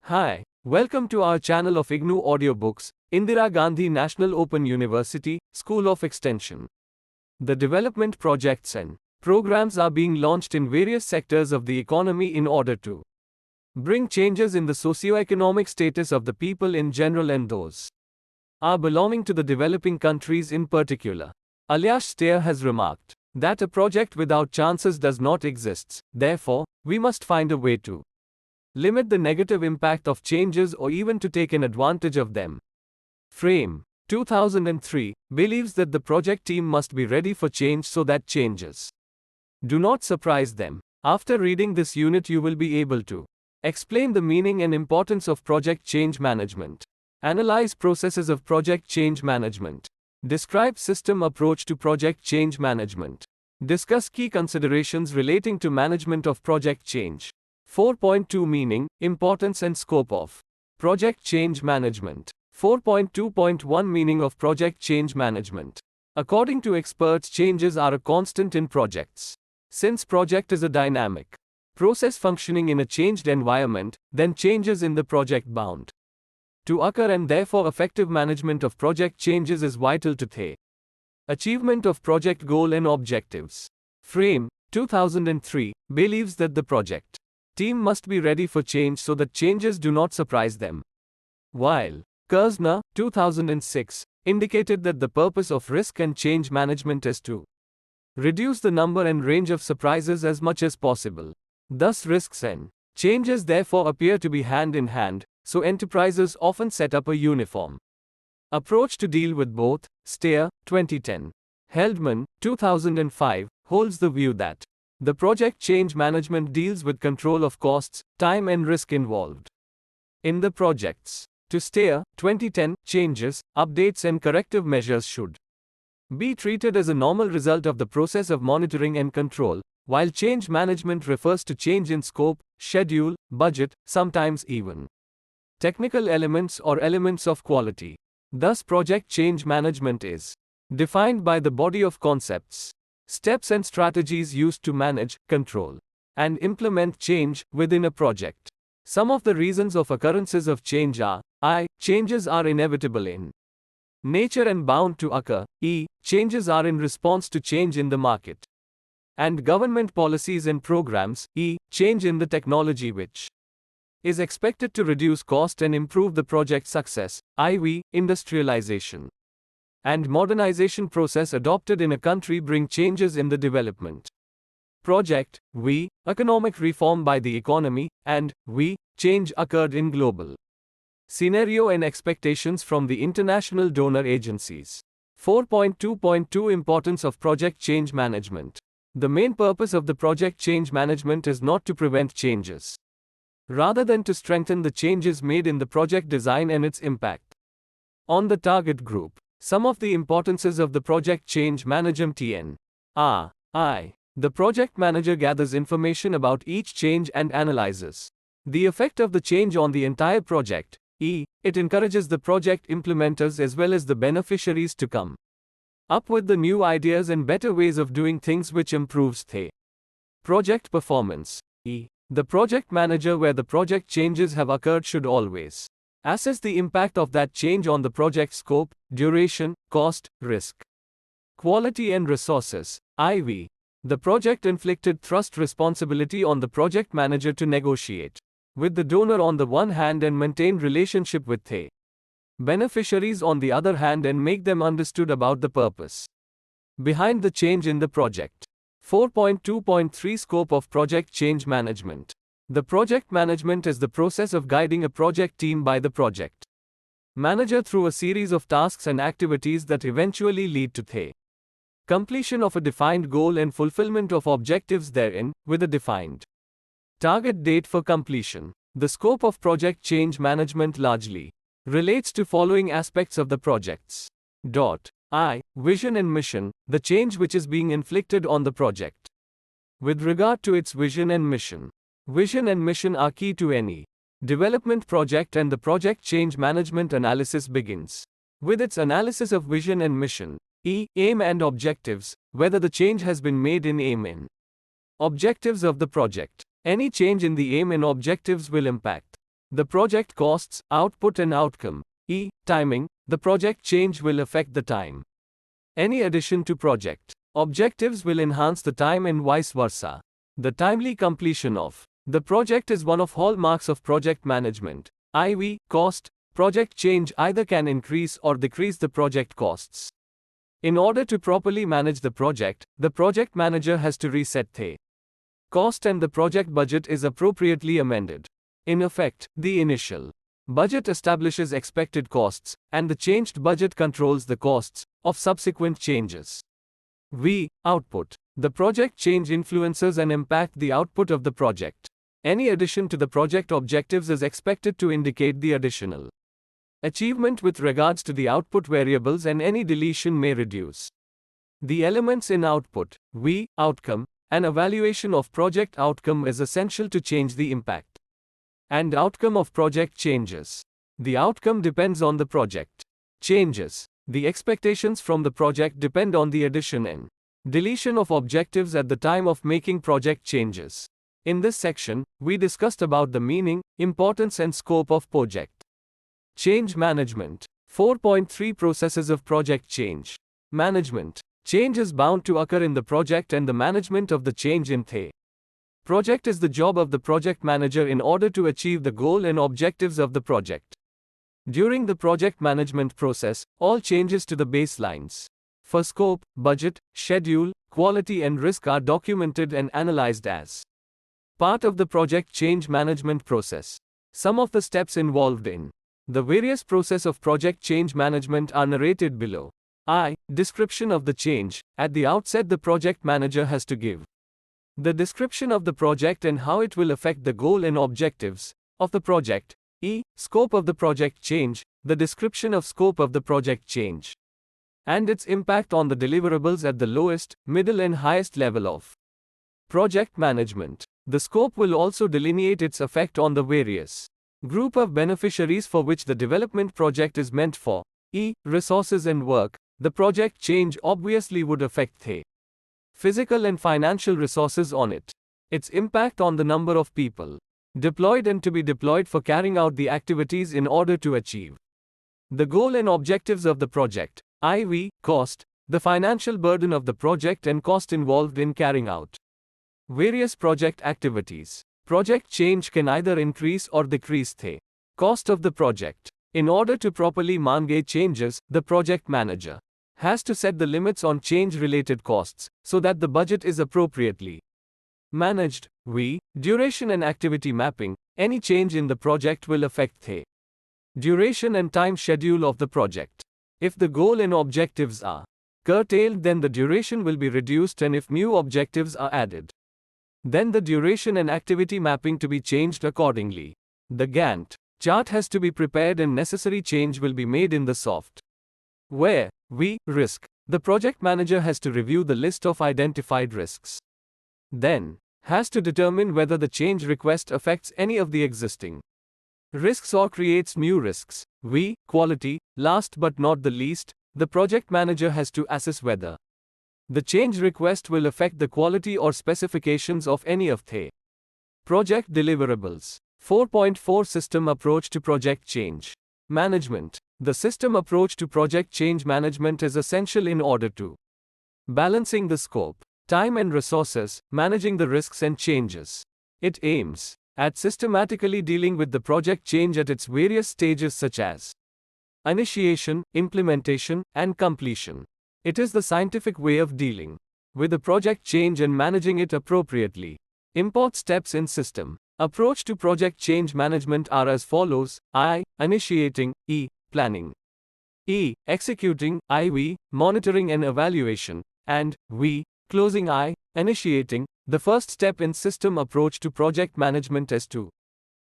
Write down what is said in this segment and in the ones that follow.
Hi, welcome to our channel of IGNOU Audiobooks, Indira Gandhi National Open University, School of Extension. The development projects and programs are being launched in various sectors of the economy in order to bring changes in the socio-economic status of the people in general and those are belonging to the developing countries in particular. Aljaž Stare has remarked that a project without chances does not exist, therefore, we must find a way to limit the negative impact of changes or even to take an advantage of them. Frame 2003 believes that the project team must be ready for change so that changes do not surprise them. After reading this unit, you will be able to explain the meaning and importance of project change management, analyze processes of project change management, describe system approach to project change management, discuss key considerations relating to management of project change. 4.2 Meaning, importance and scope of project change management. 4.2.1 Meaning of project change management. According to experts, changes are a constant in projects. Since project is a dynamic process functioning in a changed environment, then changes in the project bound to occur, and therefore effective management of project changes is vital to the achievement of project goal and objectives. Frame 2003 believes that the project team must be ready for change so that changes do not surprise them. While Kerzner, 2006, indicated that the purpose of risk and change management is to reduce the number and range of surprises as much as possible. Thus, risks and changes therefore appear to be hand in hand, so enterprises often set up a uniform approach to deal with both. Stare, 2010. Heldman, 2005, holds the view that the project change management deals with control of costs, time and risk involved in the projects. To Stare, 2010, changes, updates and corrective measures should be treated as a normal result of the process of monitoring and control, while change management refers to change in scope, schedule, budget, sometimes even technical elements or elements of quality. Thus, project change management is defined by the body of concepts, steps and strategies used to manage, control, and implement change within a project. Some of the reasons of occurrences of change are: I. Changes are inevitable in nature and bound to occur. E. Changes are in response to change in the market and government policies and programs. E. Change in the technology which is expected to reduce cost and improve the project success. IV. Industrialization and modernization process adopted in a country bring changes in the development project. V. Economic reform by the economy, and V. Change occurred in global scenario and expectations from the international donor agencies. 4.2.2 Importance of project change management. The main purpose of the project change management is not to prevent changes, rather than to strengthen the changes made in the project design and its impact on the target group. Some of the importances of the project change management are: I. The project manager gathers information about each change and analyzes the effect of the change on the entire project. E. It encourages the project implementers as well as the beneficiaries to come up with the new ideas and better ways of doing things which improves the project performance. E. The project manager, where the project changes have occurred, should always assess the impact of that change on the project scope, duration, cost, risk, quality and resources. IV. The project inflicted thrust responsibility on the project manager to negotiate with the donor on the one hand and maintain relationship with the beneficiaries on the other hand and make them understood about the purpose behind the change in the project. 4.2.3 Scope of project change management. The project management is the process of guiding a project team by the project manager through a series of tasks and activities that eventually lead to the completion of a defined goal and fulfillment of objectives therein, with a defined target date for completion. The scope of project change management largely relates to following aspects of the projects. I. Vision and mission, the change which is being inflicted on the project. With regard to its vision and mission, vision and mission are key to any development project, and the project change management analysis begins with its analysis of vision and mission. E. Aim and objectives, whether the change has been made in aim and objectives of the project. Any change in the aim and objectives will impact the project costs, output and outcome. E. Timing, the project change will affect the time. Any addition to project objectives will enhance the time and vice versa. The timely completion of the project is one of hallmarks of project management. IV. Cost, project change either can increase or decrease the project costs. In order to properly manage the project manager has to reset the cost and the project budget is appropriately amended. In effect, the initial budget establishes expected costs, and the changed budget controls the costs of subsequent changes. V. Output. The project change influences and impact the output of the project. Any addition to the project objectives is expected to indicate the additional achievement with regards to the output variables, and any deletion may reduce the elements in output. V. Outcome. An evaluation of project outcome is essential to change the impact and outcome of project changes. The outcome depends on the project changes. The expectations from the project depend on the addition and deletion of objectives at the time of making project changes. In this section, we discussed about the meaning, importance and scope of project change management. 4.3 Processes of project change management. Change is bound to occur in the project, and the management of the change in the project is the job of the project manager in order to achieve the goal and objectives of the project. During the project management process, all changes to the baselines for scope, budget, schedule, quality and risk are documented and analyzed as part of the project change management process. Some of the steps involved in the various process of project change management are narrated below. I. Description of the change. At the outset, the project manager has to give the description of the project and how it will affect the goal and objectives of the project. E. Scope of the project change. The description of scope of the project change and its impact on the deliverables at the lowest, middle and highest level of project management. The scope will also delineate its effect on the various group of beneficiaries for which the development project is meant for. E. Resources and work. The project change obviously would affect the physical and financial resources on it. Its impact on the number of people deployed and to be deployed for carrying out the activities in order to achieve the goal and objectives of the project. IV. Cost. The financial burden of the project and cost involved in carrying out various project activities. Project change can either increase or decrease the cost of the project. In order to properly manage changes, the project manager has to set the limits on change-related costs so that the budget is appropriately managed. V. Duration and activity mapping. Any change in the project will affect the duration and time schedule of the project. If the goal and objectives are curtailed, then the duration will be reduced, and if new objectives are added, then the duration and activity mapping to be changed accordingly. The Gantt chart has to be prepared and necessary change will be made in the software. V. Risk. The project manager has to review the list of identified risks. Then, has to determine whether the change request affects any of the existing risks or creates new risks. V. Quality. Last but not the least, the project manager has to assess whether the change request will affect the quality or specifications of any of the project deliverables. 4.4 System approach to project change management. The system approach to project change management is essential in order to balancing the scope, time and resources, managing the risks and changes. It aims at systematically dealing with the project change at its various stages such as initiation, implementation, and completion. It is the scientific way of dealing with the project change and managing it appropriately. Import steps in system approach to project change management are as follows. I. Initiating. E. Planning. E. Executing. IV. Monitoring and evaluation. And V. Closing. I. Initiating. The first step in system approach to project management is to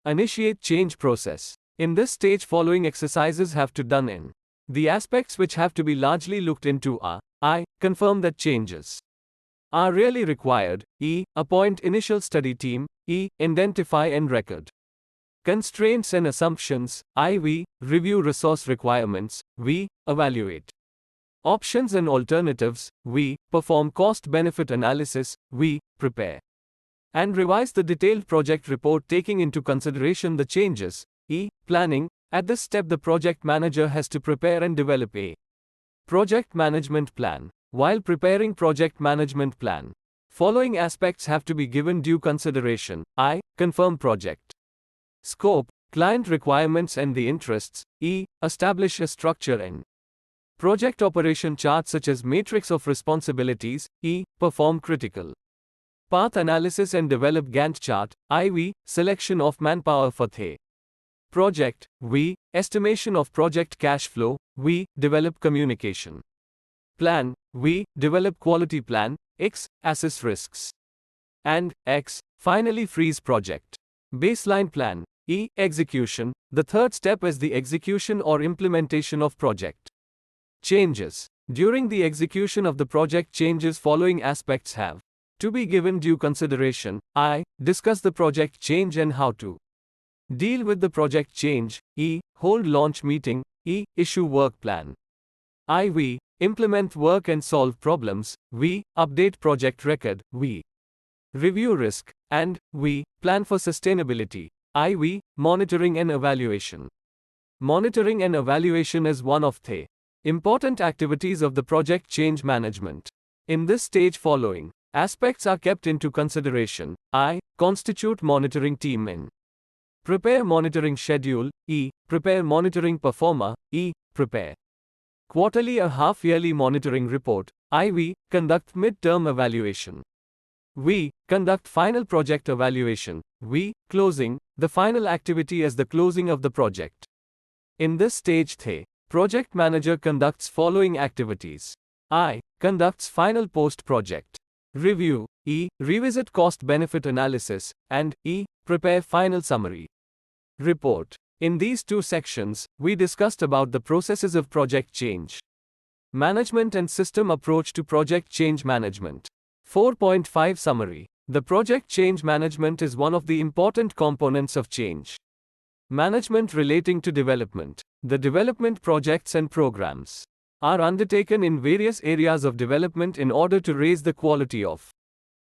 initiate change process. In this stage, following exercises have to done in. The aspects which have to be largely looked into are: I. Confirm that changes are really required. E. Appoint initial study team. E. Identify and record constraints and assumptions. IV. Review resource requirements. V. Evaluate options and alternatives. V. Perform cost-benefit analysis. V. Prepare and revise the detailed project report taking into consideration the changes. E. Planning. At this step, the project manager has to prepare and develop a project management plan. While preparing project management plan, following aspects have to be given due consideration. I. Confirm project scope, client requirements and the interests. E. Establish a structure and project operation chart such as matrix of responsibilities. E. Perform critical path analysis and develop Gantt chart. IV. Selection of manpower for the project. V. Estimation of project cash flow. V. Develop communication plan. V. Develop quality plan. X. Assess risks. And X. Finally freeze project baseline plan. E. Execution. The third step is the execution or implementation of project changes. During the execution of the project changes, following aspects have to be given due consideration. I. Discuss the project change and how to deal with the project change. E. Hold launch meeting. E. Issue work plan. IV. Implement work and solve problems. V. Update project record. V. Review risk. And V. Plan for sustainability. IV. Monitoring and evaluation. Monitoring and evaluation is one of the important activities of the project change management. In this stage, following aspects are kept into consideration. I. Constitute monitoring team and prepare monitoring schedule. E. Prepare monitoring performer. E. Prepare quarterly or half-yearly monitoring report. IV. Conduct mid-term evaluation. V. Conduct final project evaluation. V. Closing. The final activity is the closing of the project. In this stage, the project manager conducts following activities. I. Conducts final post-project review. E. Revisit cost-benefit analysis. And E. Prepare final summary report. In these two sections, we discussed about the processes of project change management and system approach to project change management. 4.5 Summary. The project change management is one of the important components of change management relating to development. The development projects and programs are undertaken in various areas of development in order to raise the quality of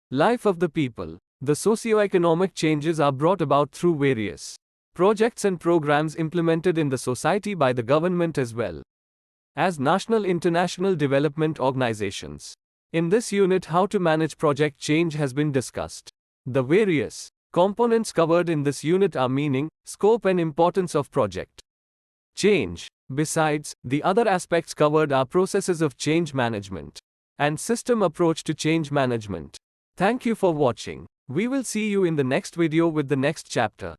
life of the people. The socio-economic changes are brought about through various projects and programs implemented in the society by the government as well as national international development organizations. In this unit, how to manage project change has been discussed. The various components covered in this unit are meaning, scope and importance of project change. Besides, the other aspects covered are processes of change management and system approach to change management. Thank you for watching. We will see you in the next video with the next chapter.